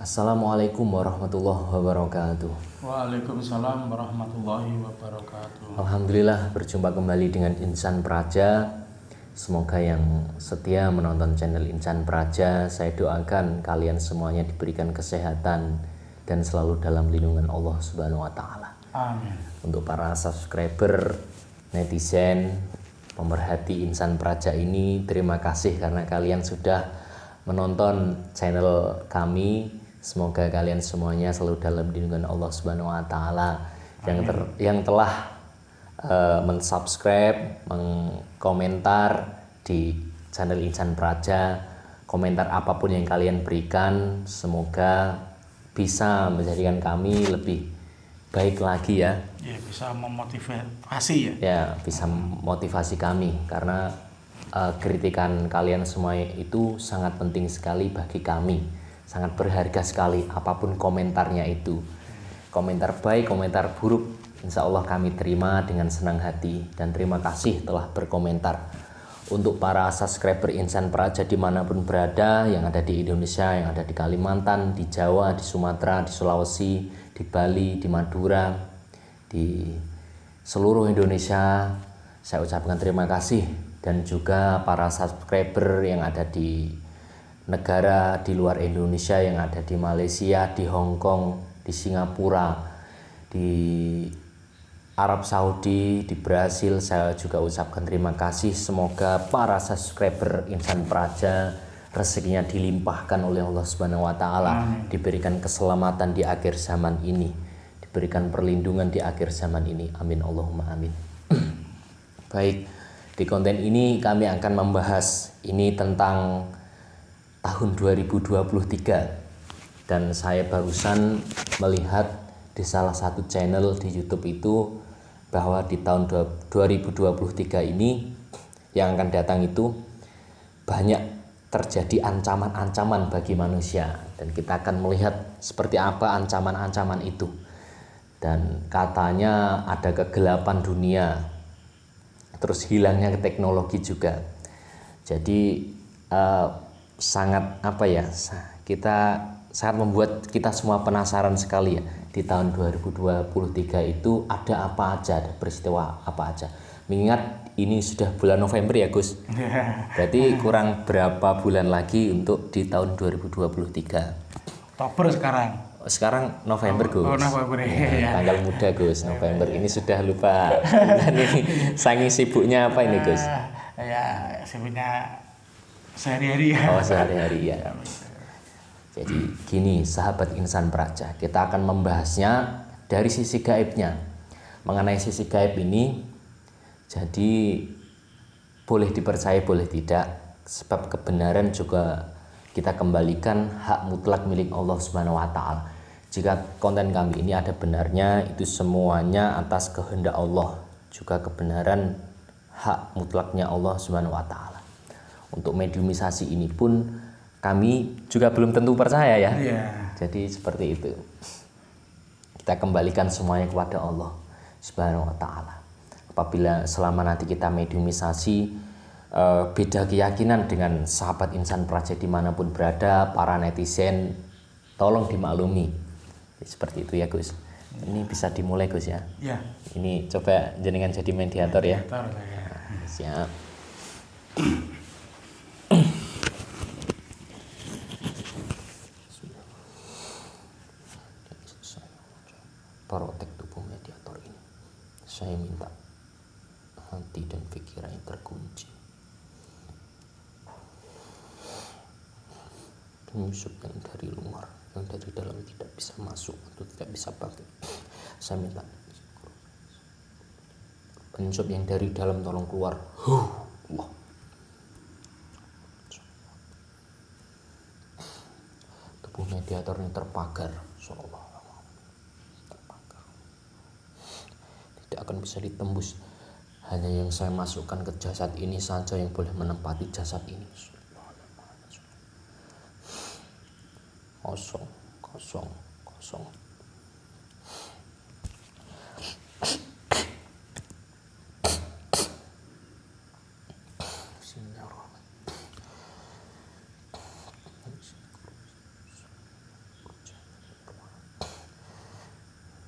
Assalamualaikum warahmatullahi wabarakatuh. Waalaikumsalam warahmatullahi wabarakatuh. Alhamdulillah berjumpa kembali dengan Insan Praja. Semoga yang setia menonton channel Insan Praja, saya doakan kalian semuanya diberikan kesehatan dan selalu dalam lindungan Allah Subhanahu wa taala. Amin. Untuk para subscriber, netizen, pemerhati Insan Praja ini, terima kasih karena kalian sudah menonton channel kami. Semoga kalian semuanya selalu dalam lindungan Allah Subhanahu wa taala. Yang telah mensubscribe, mengkomentar di channel Insan Praja, komentar apapun yang kalian berikan semoga bisa menjadikan kami lebih baik lagi ya. Ya, bisa memotivasi ya. Ya, bisa memotivasi kami karena kritikan kalian semua itu sangat penting sekali bagi kami. Sangat berharga sekali apapun komentarnya itu. Komentar baik, komentar buruk, insya Allah kami terima dengan senang hati. Dan terima kasih telah berkomentar. Untuk para subscriber Insan Praja dimanapun berada, yang ada di Indonesia, yang ada di Kalimantan, di Jawa, di Sumatera, di Sulawesi, di Bali, di Madura, di seluruh Indonesia, saya ucapkan terima kasih. Dan juga para subscriber yang ada di negara di luar Indonesia, yang ada di Malaysia, di Hong Kong, di Singapura, di Arab Saudi, di Brasil, saya juga ucapkan terima kasih. Semoga para subscriber Insan Praja rezekinya dilimpahkan oleh Allah Subhanahu wa taala, diberikan keselamatan di akhir zaman ini, diberikan perlindungan di akhir zaman ini. Amin Allahumma amin. Baik, di konten ini kami akan membahas ini tentang tahun 2023, dan saya barusan melihat di salah satu channel di YouTube itu bahwa di tahun 2023 ini yang akan datang itu banyak terjadi ancaman-ancaman bagi manusia, dan kita akan melihat seperti apa ancaman-ancaman itu. Dan katanya ada kegelapan dunia, terus hilangnya teknologi juga. Jadi sangat kita sangat membuat kita semua penasaran sekali ya, di tahun 2023 itu ada apa aja, ada peristiwa apa aja. Mengingat ini sudah bulan November ya Gus, berarti kurang berapa bulan lagi untuk di tahun 2023. Oktober Sekarang November Gus. November ya. Tanggal muda Gus, November. Ini sudah lupa. Ini saking sibuknya apa ini Gus? Ya, sibuknya sehari-hari ya. Oh, sehari-hari ya. Jadi gini sahabat Insan Praja, kita akan membahasnya dari sisi gaibnya. Mengenai sisi gaib ini, jadi boleh dipercaya boleh tidak, sebab kebenaran juga kita kembalikan hak mutlak milik Allah Subhanahu wa taala. Jika konten kami ini ada benarnya, itu semuanya atas kehendak Allah, juga kebenaran hak mutlaknya Allah Subhanahu wa taala. Untuk mediumisasi ini pun kami juga belum tentu percaya ya. Jadi seperti itu. Kita kembalikan semuanya kepada Allah Subhanahu wa taala. Apabila selama nanti kita mediumisasi, beda keyakinan dengan sahabat Insan Praja dimanapun berada, para netizen tolong dimaklumi seperti itu ya Gus. Ini bisa dimulai Gus ya. Ya. Ini coba jenengan jadi mediator ya. Mediator lah ya. Siap. Protek tubuh mediator ini. Saya minta hati dan pikiran yang terkunci. Penyusup yang dari luar, yang dari dalam tidak bisa masuk atau tidak bisa bangkit. Saya minta penyusup yang dari dalam tolong keluar. Allah. Tubuh mediator ini terpagar, terpagar. Tidak akan bisa ditembus. Hanya yang saya masukkan ke jasad ini saja yang boleh menempati jasad ini. Kosong, kosong, kosong.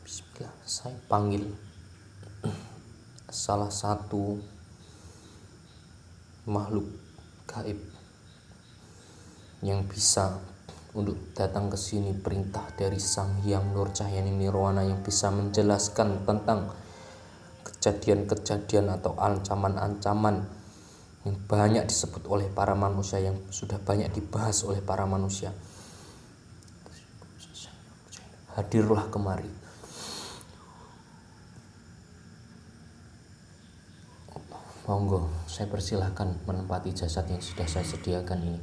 Bismillah, saya panggil salah satu makhluk gaib yang bisa untuk datang ke sini, perintah dari Sang Hyang Nur Cahyani Nirwana yang bisa menjelaskan tentang kejadian-kejadian atau ancaman-ancaman yang banyak disebut oleh para manusia, yang sudah banyak dibahas oleh para manusia. Hadirlah kemari. Monggo, saya persilahkan menempati jasad yang sudah saya sediakan ini.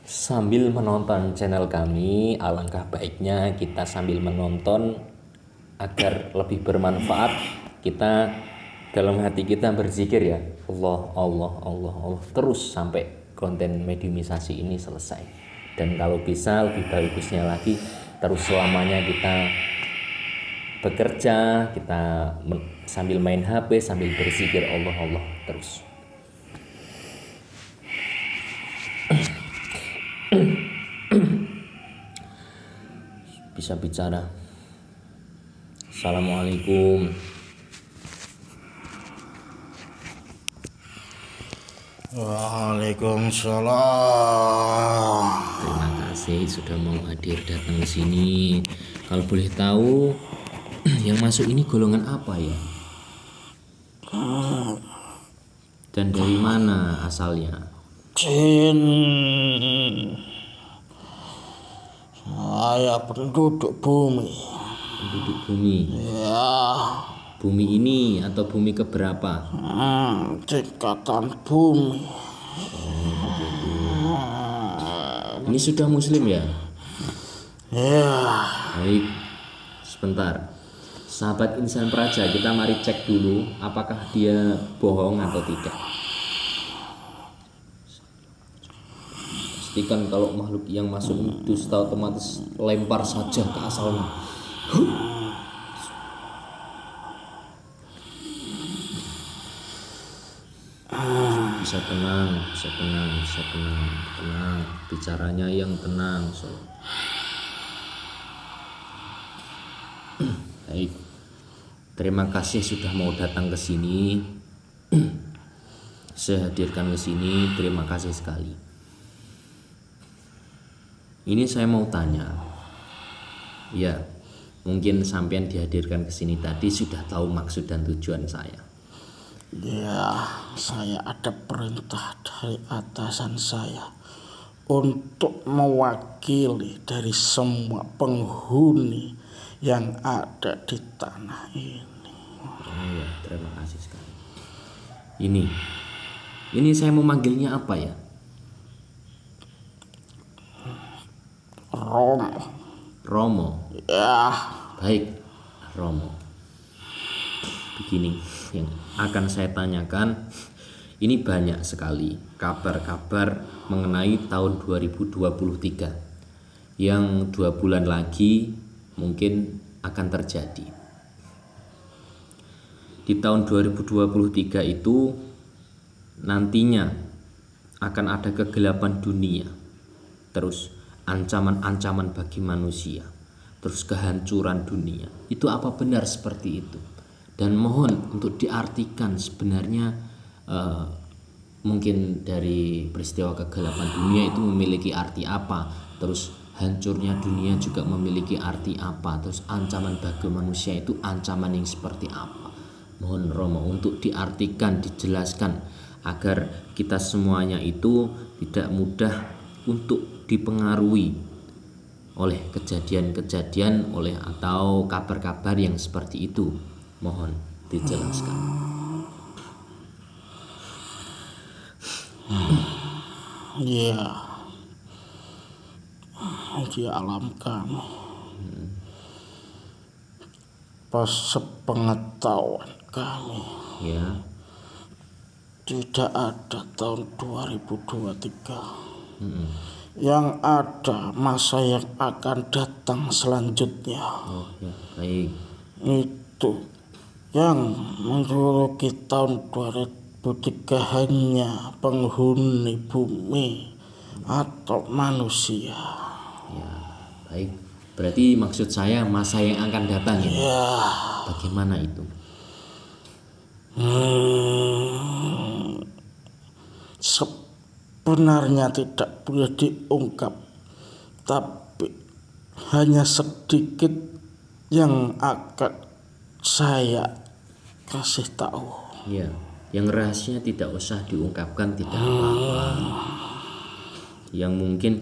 Sambil menonton channel kami, alangkah baiknya kita sambil menonton agar lebih bermanfaat. Kita dalam hati kita berzikir ya, Allah, Allah, Allah, Allah, terus sampai konten mediumisasi ini selesai. Dan kalau bisa lebih bagusnya lagi, terus selamanya kita bekerja, kita sambil main HP, sambil berzikir Allah, Allah terus. Bisa bicara. Assalamualaikum. Waalaikumsalam. Terima kasih sudah mau hadir datang ke sini. Kalau boleh tahu, yang masuk ini golongan apa ya? Dan dari mana asalnya? Jin. Saya penduduk bumi. Penduduk bumi. Ya. Bumi ini atau bumi keberapa? Tingkatan bumi. Ini sudah muslim ya? Ya. Baik. Sebentar. Sahabat Insan Praja, kita mari cek dulu apakah dia bohong atau tidak. Pastikan kalau makhluk yang masuk dusta otomatis lempar saja ke asalnya. Bisa tenang, bisa tenang, bisa tenang, tenang. Bicaranya yang tenang. Baik. Terima kasih sudah mau datang ke sini. Saya hadirkan ke sini, terima kasih sekali. Ini saya mau tanya. Ya, mungkin sampean dihadirkan ke sini tadi sudah tahu maksud dan tujuan saya. Ya, saya ada perintah dari atasan saya untuk mewakili dari semua penghuni yang ada di tanah ini. Oh ya, terima kasih sekali. Ini saya memanggilnya apa ya? Romo. Romo. Ya. Baik, Romo. Begini. yang akan saya tanyakan, ini banyak sekali kabar-kabar mengenai tahun 2023 yang 2 bulan lagi mungkin akan terjadi. Di tahun 2023 itu nantinya akan ada kegelapan dunia, terus ancaman-ancaman bagi manusia, terus kehancuran dunia. Itu apa benar seperti itu? Dan mohon untuk diartikan sebenarnya mungkin dari peristiwa kegelapan dunia itu memiliki arti apa, terus hancurnya dunia juga memiliki arti apa, terus ancaman bagi manusia itu ancaman yang seperti apa. Mohon Romo untuk diartikan, dijelaskan agar kita semuanya itu tidak mudah untuk dipengaruhi oleh kejadian-kejadian atau kabar-kabar yang seperti itu. Mohon dijelaskan. Ya, di alam kami, pas sepengetahuan kami, Ya, tidak ada tahun 2023. Yang ada masa yang akan datang selanjutnya. oh ya, baik. Itu yang menjuluki tahun 2003 hanya penghuni bumi atau manusia. Ya, baik. Berarti maksud saya masa yang akan datang ya. Ya, Bagaimana itu? sebenarnya tidak boleh diungkap, tapi hanya sedikit yang akan saya kasih tahu. Ya, yang rahasia tidak usah diungkapkan, tidak apa-apa. Yang mungkin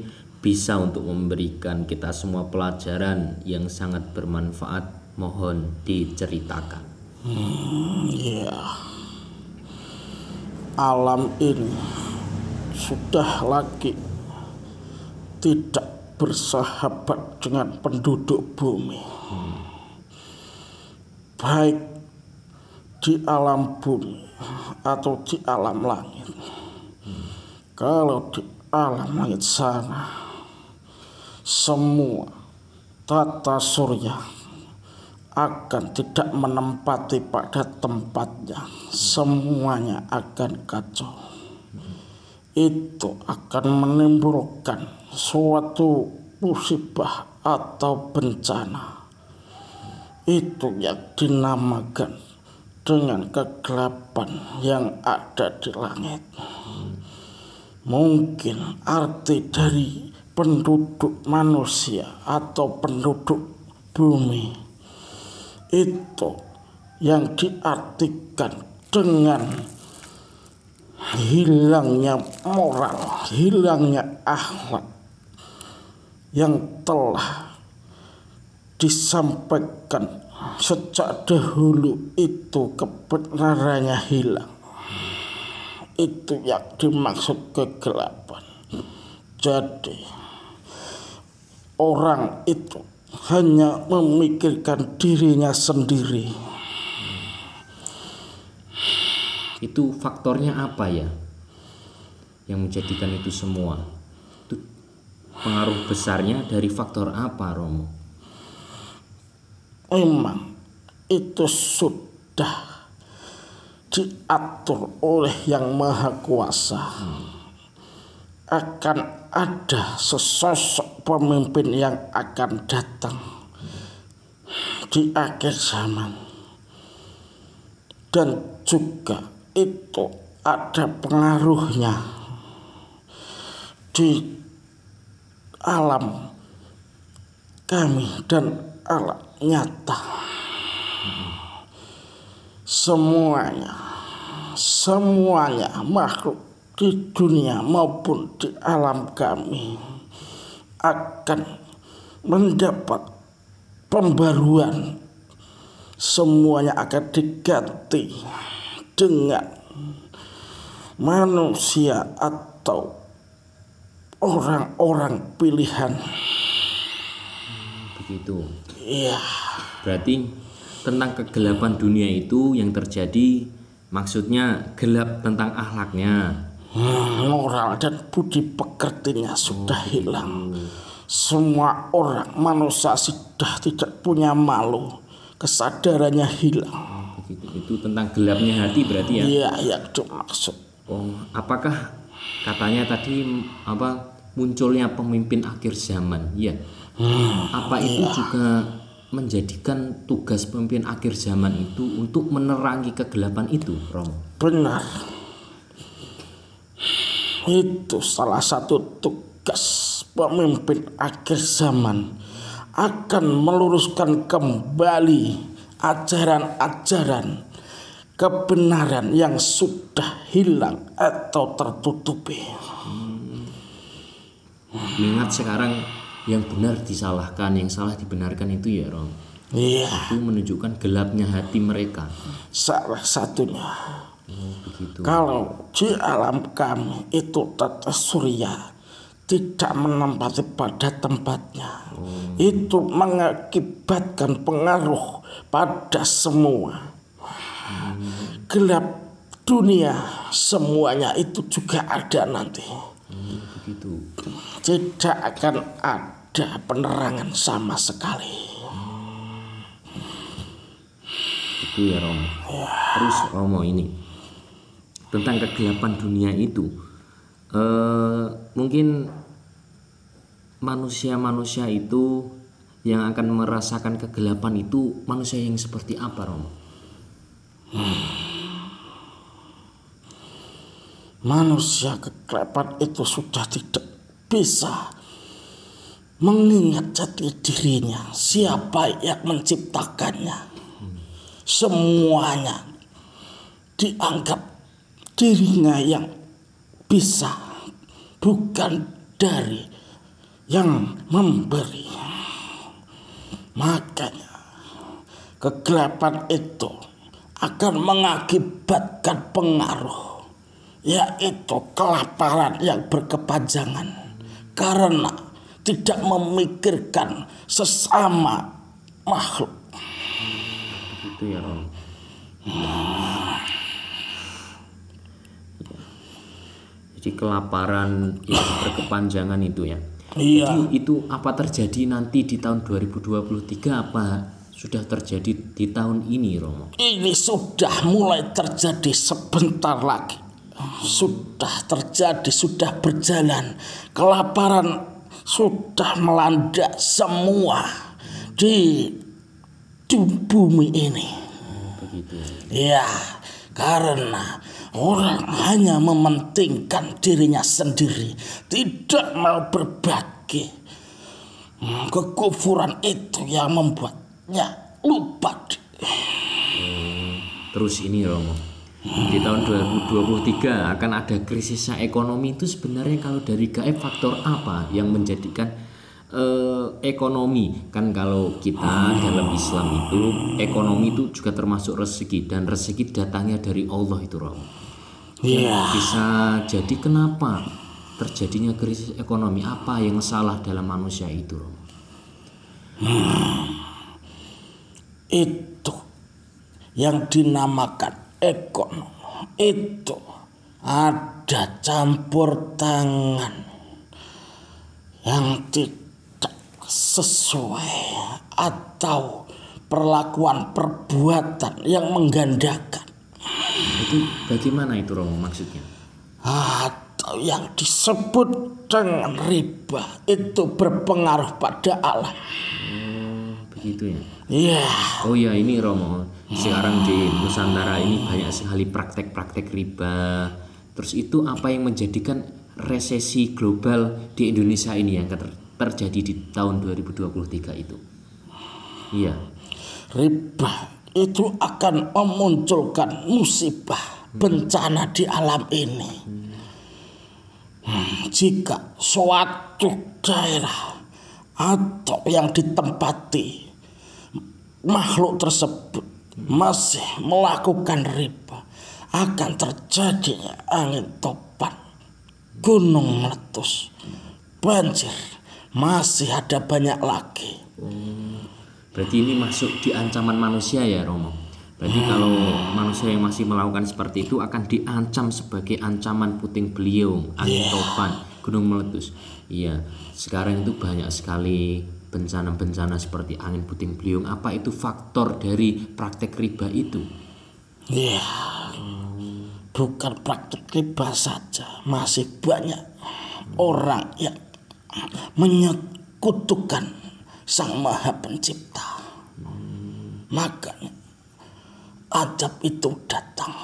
bisa untuk memberikan kita semua pelajaran yang sangat bermanfaat, mohon diceritakan. Ya, alam ini sudah lagi tidak bersahabat dengan penduduk bumi, baik di alam bumi atau di alam langit. Kalau di alam langit sana, semua tata surya akan tidak menempati pada tempatnya, semuanya akan kacau. Itu akan menimbulkan suatu musibah atau bencana. Itu yang dinamakan dengan kegelapan yang ada di langit. Mungkin arti dari penduduk manusia atau penduduk bumi itu yang diartikan dengan hilangnya moral, hilangnya akhlak yang telah disampaikan sejak dahulu, itu kebenarannya hilang. Itu yang dimaksud kegelapan. Jadi orang itu hanya memikirkan dirinya sendiri. Itu faktornya apa ya yang menjadikan itu semua? Itu pengaruh besarnya dari faktor apa, Romo? Memang itu sudah diatur oleh Yang Maha Kuasa. Akan ada sesosok pemimpin yang akan datang di akhir zaman, dan juga itu ada pengaruhnya di alam kami dan alam nyata. Semuanya makhluk di dunia maupun di alam kami akan mendapat pembaruan. Semuanya akan diganti dengan manusia atau orang-orang pilihan. Begitu. Iya. Berarti tentang kegelapan dunia itu yang terjadi, maksudnya gelap tentang akhlaknya. Moral dan budi pekertinya sudah hilang. Semua orang manusia sudah tidak punya malu, kesadarannya hilang. Begitu. Itu tentang gelapnya hati berarti ya? Iya, yang dimaksud. Oh, apakah katanya tadi munculnya pemimpin akhir zaman? Ya. Apa itu juga menjadikan tugas pemimpin akhir zaman itu untuk menerangi kegelapan itu, Rom? Benar. Itu salah satu tugas pemimpin akhir zaman, akan meluruskan kembali ajaran-ajaran kebenaran yang sudah hilang atau tertutupi. Ingat sekarang yang benar disalahkan, yang salah dibenarkan itu ya, Rom. Iya, Itu menunjukkan gelapnya hati mereka. salah satunya. Begitu. Kalau di alam kami itu tata surya tidak menempati pada tempatnya, itu mengakibatkan pengaruh pada semua. Gelap dunia semuanya itu juga ada nanti. Begitu. Tidak akan ada penerangan sama sekali. Itu ya, Romo. Terus Romo ini tentang kegelapan dunia itu, mungkin manusia-manusia itu yang akan merasakan kegelapan itu manusia yang seperti apa, Romo? Manusia kegelapan itu sudah tidak bisa mengingat jati dirinya, siapa yang menciptakannya. Semuanya dianggap dirinya yang bisa, bukan dari yang memberi. Makanya kegelapan itu akan mengakibatkan pengaruh, yaitu kelaparan yang berkepanjangan karena tidak memikirkan sesama makhluk. Begitu ya, Romo. Jadi kelaparan yang berkepanjangan itu ya. Iya. Jadi itu apa terjadi nanti di tahun 2023, apa sudah terjadi di tahun ini, Romo? Ini sudah mulai terjadi sebentar lagi. Sudah terjadi, sudah berjalan. Kelaparan sudah melanda semua di bumi ini. Begitu. Ya, karena orang hanya mementingkan dirinya sendiri, tidak mau berbagi. Kekufuran itu yang membuatnya lupa. Terus ini, Romo, di tahun 2023 akan ada krisisnya ekonomi. Itu sebenarnya kalau dari gaib faktor apa yang menjadikan ekonomi? Kan kalau kita dalam Islam itu ekonomi itu juga termasuk rezeki, dan rezeki datangnya dari Allah itu, Romo. Iya. Bisa jadi kenapa terjadinya krisis ekonomi? Apa yang salah dalam manusia itu, Romo? Itu yang dinamakan ekonomi. Itu ada campur tangan yang tidak sesuai atau perlakuan perbuatan yang menggandakan. Itu bagaimana itu, Romo, maksudnya? Atau yang disebut dengan riba, itu berpengaruh pada alam. Begitu ya. Iya. Oh ya, ini Romo, sekarang di Nusantara ini banyak sekali praktek-praktek riba. Terus itu apa yang menjadikan resesi global di Indonesia ini yang terjadi di tahun 2023 itu? Iya. Riba itu akan memunculkan musibah, bencana di alam ini. Jika suatu daerah atau yang ditempati makhluk tersebut masih melakukan riba, akan terjadinya angin topan, gunung meletus, banjir, masih ada banyak lagi. Berarti ini masuk di ancaman manusia ya Romo. Berarti kalau manusia yang masih melakukan seperti itu akan diancam sebagai ancaman puting beliung, angin topan, gunung meletus. Iya, sekarang itu banyak sekali bencana-bencana seperti angin puting beliung. Apa itu faktor dari praktek riba itu? Iya, bukan praktek riba saja, masih banyak orang yang menyekutukan Sang Maha Pencipta. Makanya azab itu datang.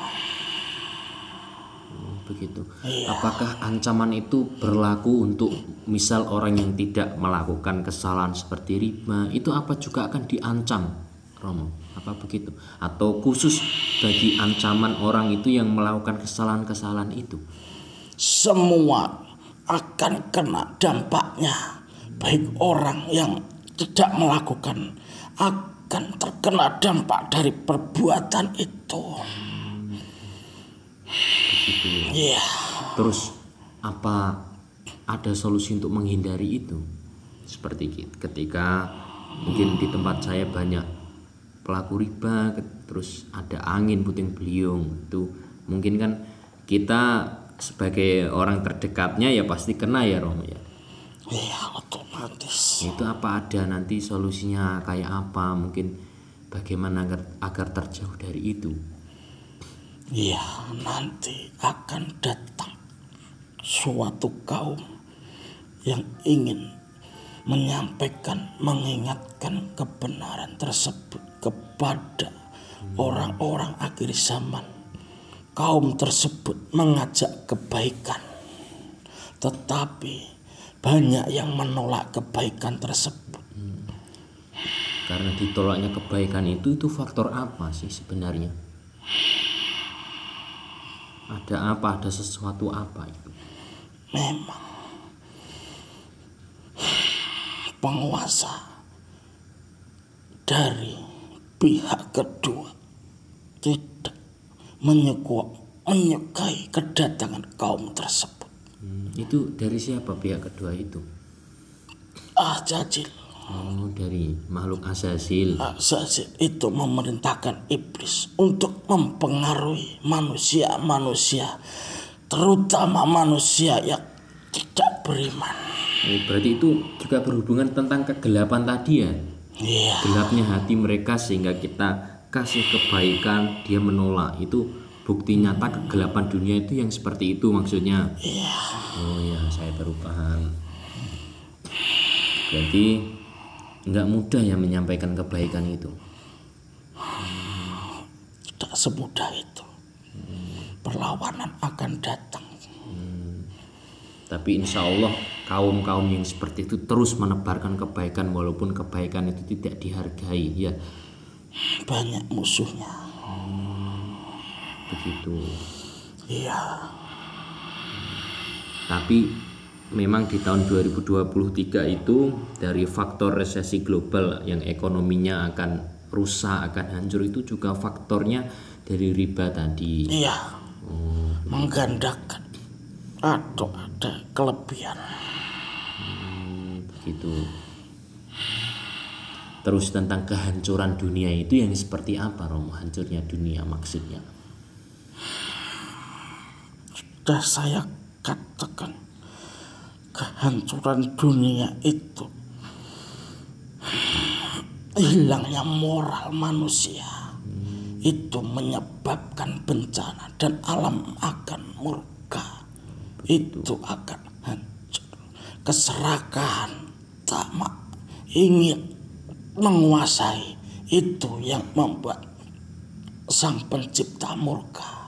Begitu. Iya. Apakah ancaman itu berlaku untuk misal orang yang tidak melakukan kesalahan seperti riba, itu apa juga akan diancam, Romo? Apa begitu? Atau khusus bagi ancaman orang itu yang melakukan kesalahan-kesalahan itu? Semua akan kena dampaknya. Baik orang yang tidak melakukan akan terkena dampak dari perbuatan itu. Begitu. Iya. Terus apa ada solusi untuk menghindari itu? Seperti ketika mungkin di tempat saya banyak pelaku riba, terus ada angin puting beliung, itu mungkin kan kita sebagai orang terdekatnya ya pasti kena ya Romo ya. Iya, otomatis. Itu apa ada nanti solusinya kayak apa? Mungkin bagaimana agar terjauh dari itu? Iya, nanti akan datang suatu kaum yang ingin menyampaikan, mengingatkan kebenaran tersebut kepada orang-orang akhir zaman. Kaum tersebut mengajak kebaikan, tetapi banyak yang menolak kebaikan tersebut. Karena ditolaknya kebaikan itu faktor apa sih sebenarnya? Ada apa? Ada sesuatu apa itu? Memang penguasa dari pihak kedua tidak menyukai kedatangan kaum tersebut. Itu dari siapa pihak kedua itu? Azazil. Oh, dari makhluk Azazil. Azazil itu memerintahkan iblis untuk mempengaruhi manusia-manusia, terutama manusia yang tidak beriman. Berarti itu juga berhubungan tentang kegelapan tadi ya? Iya. Gelapnya hati mereka sehingga kita kasih kebaikan, dia menolak. Itu bukti nyata kegelapan dunia itu yang seperti itu maksudnya. Iya. Oh ya, saya baru paham. Berarti nggak mudah ya menyampaikan kebaikan itu. Tidak semudah itu. Perlawanan akan datang. Tapi insya Allah kaum-kaum yang seperti itu terus menebarkan kebaikan walaupun kebaikan itu tidak dihargai ya. Banyak musuhnya. Begitu. Iya. Tapi memang di tahun 2023 itu dari faktor resesi global yang ekonominya akan rusak, akan hancur, itu juga faktornya dari riba tadi. Iya. Menggandakan atau ada kelebihan. Begitu. Terus tentang kehancuran dunia itu yang seperti apa Romo? Hancurnya dunia maksudnya? Sudah saya katakan, kehancuran dunia itu hilangnya moral manusia. Itu menyebabkan bencana dan alam akan murka. Itu akan hancur. Keserakahan, tamak, ingin menguasai, itu yang membuat Sang Pencipta murka.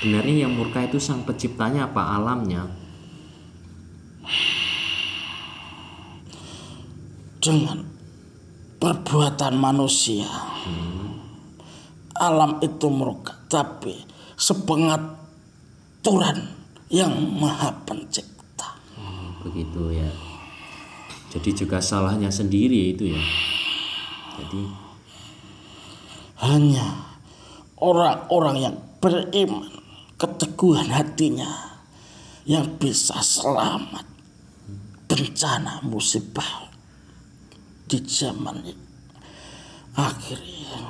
Sebenarnya yang murka itu sang penciptanya apa alamnya? Dengan perbuatan manusia, alam itu murka, tapi sepengaturan yang Maha Pencipta. Begitu ya. Jadi juga salahnya sendiri itu ya. Jadi hanya orang-orang yang beriman, keteguhan hatinya, yang bisa selamat bencana musibah di zaman akhir ini.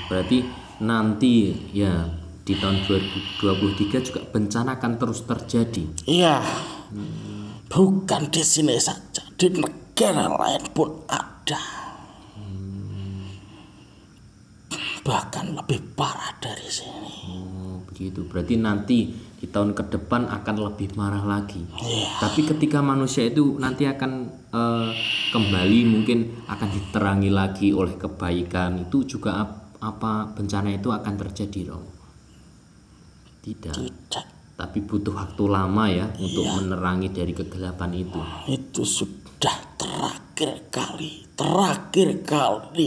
Berarti nanti ya di tahun 2023 juga bencana akan terus terjadi. Iya, bukan di sini saja, di negara lain pun ada. Bahkan lebih parah dari sini. Begitu. Berarti nanti di tahun ke depan akan lebih marah lagi. Iya. Tapi ketika manusia itu nanti akan kembali, mungkin akan diterangi lagi oleh kebaikan, itu juga apa bencana itu akan terjadi, Romo? Tidak. Tapi butuh waktu lama ya untuk menerangi dari kegelapan itu. Itu sudah terakhir kali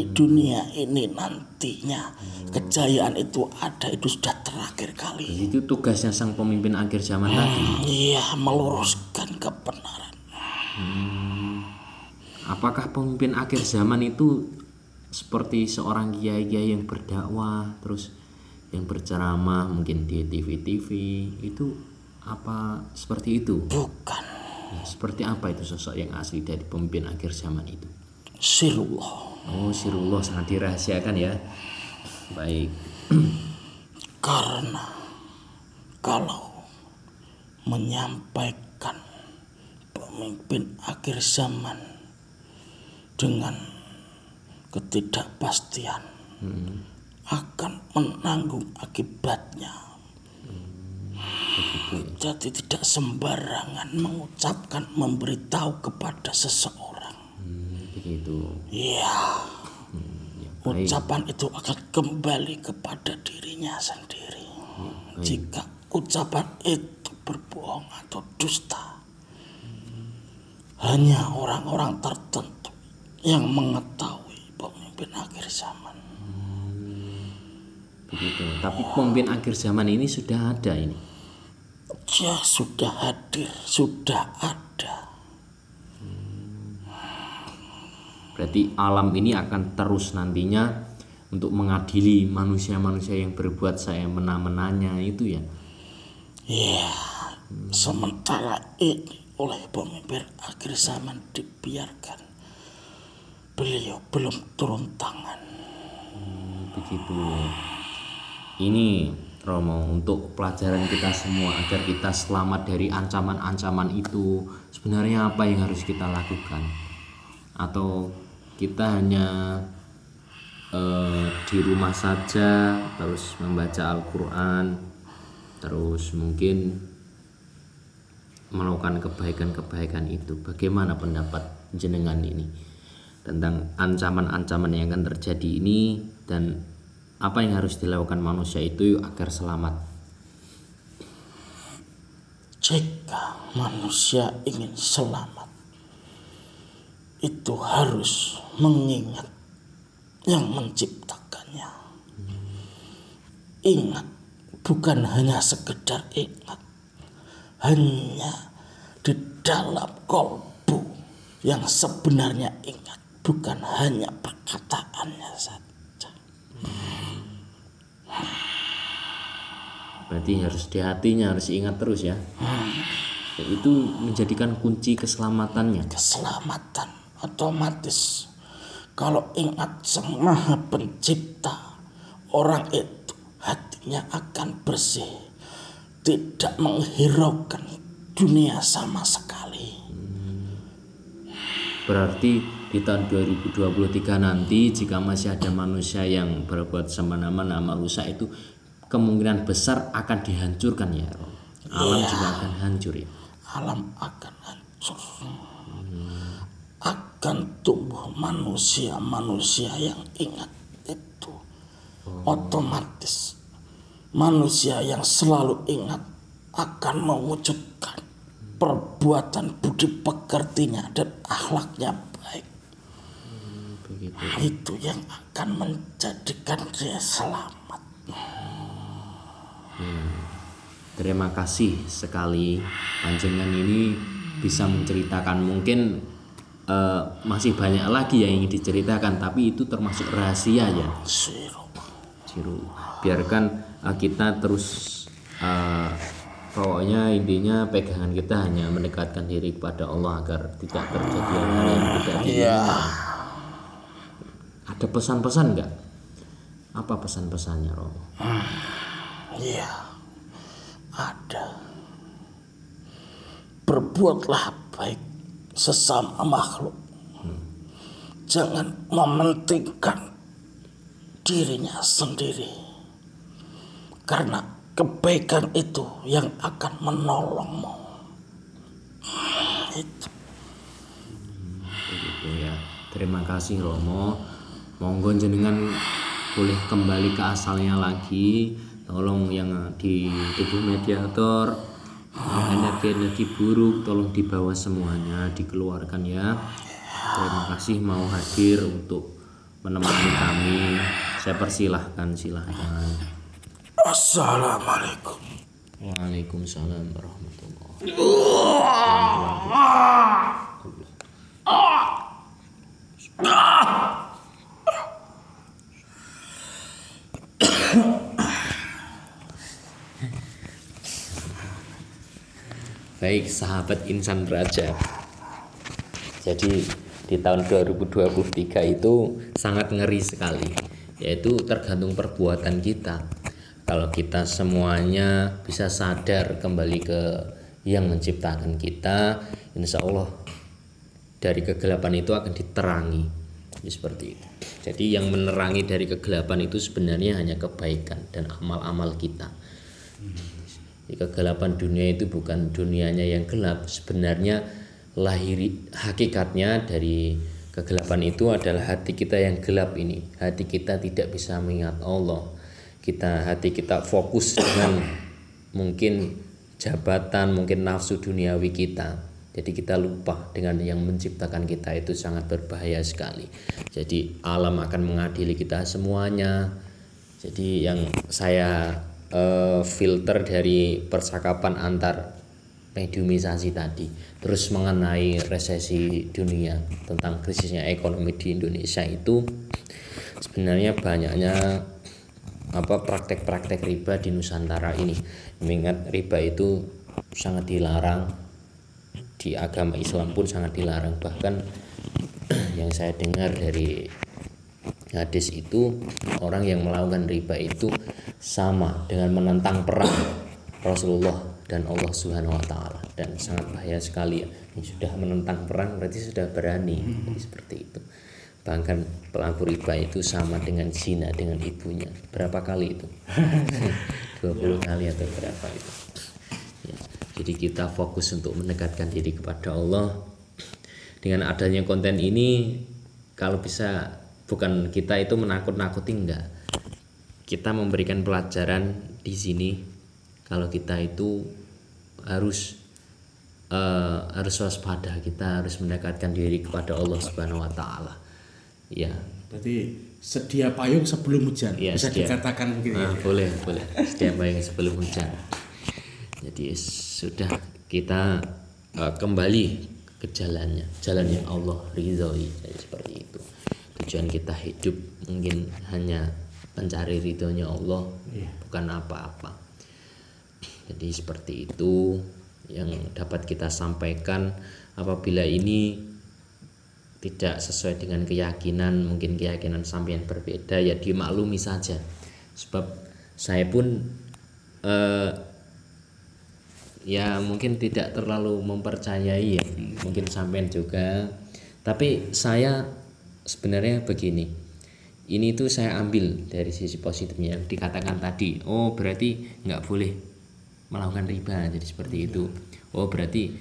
dunia ini nantinya kejayaan itu ada, itu sudah terakhir kali. Itu tugasnya sang pemimpin akhir zaman tadi. Iya, meluruskan kebenaran. Apakah pemimpin akhir zaman itu seperti seorang kiai-kiai yang berdakwah terus yang berceramah mungkin di TV-TV itu, apa seperti itu? Bukan. Ya, seperti apa itu sosok yang asli dari pemimpin akhir zaman itu? Sirullah. Oh, sirullah, sangat dirahasiakan ya. Baik. Karena kalau menyampaikan pemimpin akhir zaman dengan ketidakpastian akan menanggung akibatnya. Jadi tidak sembarangan mengucapkan, memberitahu kepada seseorang. Begitu. Ya, Ya, baik. ucapan itu akan kembali kepada dirinya sendiri. Jika ucapan itu berbohong atau dusta, hanya orang-orang tertentu yang mengetahui pemimpin akhir zaman. Begitu. Tapi pemimpin akhir zaman ini sudah ada ini. Ya, sudah hadir, sudah ada. Berarti alam ini akan terus nantinya untuk mengadili manusia-manusia yang berbuat semena-menanya itu ya. Ya, sementara ini oleh pemimpin akhir zaman dibiarkan, beliau belum turun tangan. Begitu. Ini Romo untuk pelajaran kita semua agar kita selamat dari ancaman-ancaman itu. Sebenarnya apa yang harus kita lakukan? Atau kita hanya di rumah saja terus membaca Al-Quran, terus mungkin melakukan kebaikan-kebaikan itu? Bagaimana pendapat jenengan ini tentang ancaman-ancaman yang akan terjadi ini, dan apa yang harus dilakukan manusia itu agar selamat? Jika manusia ingin selamat, itu harus mengingat yang menciptakannya. Ingat, bukan hanya sekedar ingat, hanya di dalam kolbu yang sebenarnya ingat, bukan hanya perkataannya saja. Berarti harus di hatinya, harus ingat terus ya. Itu menjadikan kunci keselamatannya. Keselamatan otomatis kalau ingat Sang Maha Pencipta, orang itu hatinya akan bersih, tidak menghiraukan dunia sama sekali. Berarti di tahun 2023 nanti jika masih ada manusia yang berbuat semena-mena merusak, itu kemungkinan besar akan dihancurkan ya. Alam juga akan hancur ya. Alam akan hancur. Akan tumbuh manusia-manusia yang ingat itu. Otomatis manusia yang selalu ingat akan mewujudkan perbuatan budi pekertinya dan akhlaknya baik. Begitu. Itu yang akan menjadikan dia selamat. Terima kasih sekali panjenengan ini bisa menceritakan, mungkin masih banyak lagi yang ingin diceritakan, tapi itu termasuk rahasia ya. Siru. Biarkan kita terus pokoknya intinya pegangan kita hanya mendekatkan diri kepada Allah agar tidak terjadi hal yang tidak diinginkan. Ada pesan-pesan nggak? Apa pesan-pesannya Romo? Iya, ada. Berbuatlah baik sesama makhluk. Jangan mementingkan dirinya sendiri. Karena kebaikan itu yang akan menolongmu. Itu. Begitu ya. Terima kasih Romo. Monggo jenengan boleh kembali ke asalnya lagi. Tolong yang di tubuh mediator, energi buruk tolong dibawa semuanya, dikeluarkan ya. Terima kasih mau hadir untuk menemani kami. Saya persilahkan, silahkan. Assalamualaikum. Waalaikumsalam warahmatullahi wabarakatuh. Baik sahabat insan raja. Jadi di tahun 2023 itu sangat ngeri sekali. Yaitu tergantung perbuatan kita. Kalau kita semuanya bisa sadar kembali ke yang menciptakan kita, insya Allah dari kegelapan itu akan diterangi. Jadi seperti itu. Jadi yang menerangi dari kegelapan itu sebenarnya hanya kebaikan dan amal-amal kita. Kegelapan dunia itu bukan dunianya yang gelap, sebenarnya hakikatnya dari kegelapan itu adalah hati kita yang gelap ini. Hati kita tidak bisa mengingat Allah. Hati kita fokus dengan mungkin jabatan, mungkin nafsu duniawi kita. Jadi kita lupa dengan yang menciptakan kita, itu sangat berbahaya sekali. Jadi alam akan mengadili kita semuanya. Jadi yang saya filter dari percakapan antar mediumisasi tadi, terus mengenai resesi dunia, tentang krisisnya ekonomi di Indonesia itu sebenarnya banyaknya praktek-praktek riba di Nusantara ini. Mengingat riba itu sangat dilarang di agama Islam pun sangat dilarang. Bahkan yang saya dengar dari hadis itu, orang yang melakukan riba itu sama dengan menentang perang Rasulullah dan Allah Subhanahu wa taala, dan sangat bahaya sekali ya. Yang sudah menentang perang berarti sudah berani. Jadi seperti itu. Bahkan pelaku riba itu sama dengan zina dengan ibunya. Berapa kali itu? 20 kali atau berapa itu? Ya, jadi kita fokus untuk mendekatkan diri kepada Allah. Dengan adanya konten ini, kalau bisa bukan kita itu menakut-nakuti, enggak. Kita memberikan pelajaran di sini kalau kita itu harus waspada, kita harus mendekatkan diri kepada Allah Subhanahu wa taala. Ya. Berarti sedia payung sebelum hujan. Ya, bisa dikatakan begitu ya. Boleh. Sedia payung sebelum hujan. Jadi sudah kita kembali ke jalan yang Allah ridhoi. Jadi seperti itu. Tujuan kita hidup mungkin hanya mencari ridhonya Allah, bukan apa-apa. Jadi seperti itu yang dapat kita sampaikan. Apabila ini tidak sesuai dengan keyakinan, mungkin keyakinan sampean berbeda, ya dimaklumi saja. Sebab saya pun ya mungkin tidak terlalu mempercayai ya, mungkin sampean juga. Tapi saya sebenarnya begini, ini tuh saya ambil dari sisi positifnya yang dikatakan tadi. Oh berarti nggak boleh melakukan riba, jadi seperti itu. Oh berarti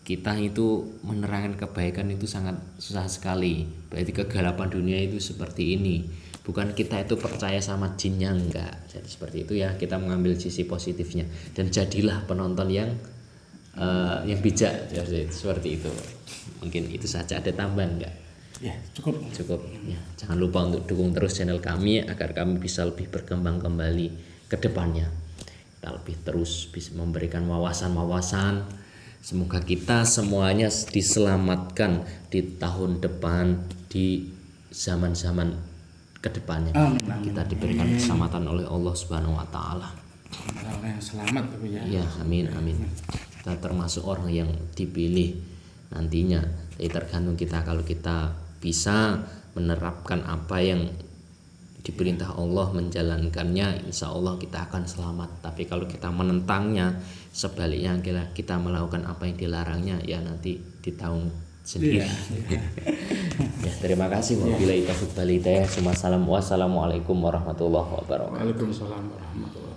kita itu menerangkan kebaikan itu sangat susah sekali. Berarti kegelapan dunia itu seperti ini. Bukan kita itu percaya sama jinnya, enggak. Jadi seperti itu ya, kita mengambil sisi positifnya dan jadilah penonton yang bijak. Jadi seperti itu. Mungkin itu saja. Ada tambahan enggak? Ya, cukup. Ya, jangan lupa untuk dukung terus channel kami agar kami bisa lebih berkembang kembali ke depannya. Kita lebih terus bisa memberikan wawasan-wawasan. Semoga kita semuanya diselamatkan di tahun depan, di zaman-zaman kedepannya. Amin. Kita diberikan keselamatan oleh Allah Subhanahu wa taala. Orang yang selamat tapi ya. Ya, amin. Kita termasuk orang yang dipilih nantinya. Jadi tergantung kita, kalau kita bisa menerapkan apa yang diperintah Allah, menjalankannya, insya Allah kita akan selamat. Tapi kalau kita menentangnya, sebaliknya kita melakukan apa yang dilarangnya, ya nanti ditanggung sendiri. Ya, terima kasih. Wabillahi taufiq wal hidayah. Wassalamualaikum warahmatullahi wabarakatuh. Waalaikumsalam warahmatullahi wabarakatuh.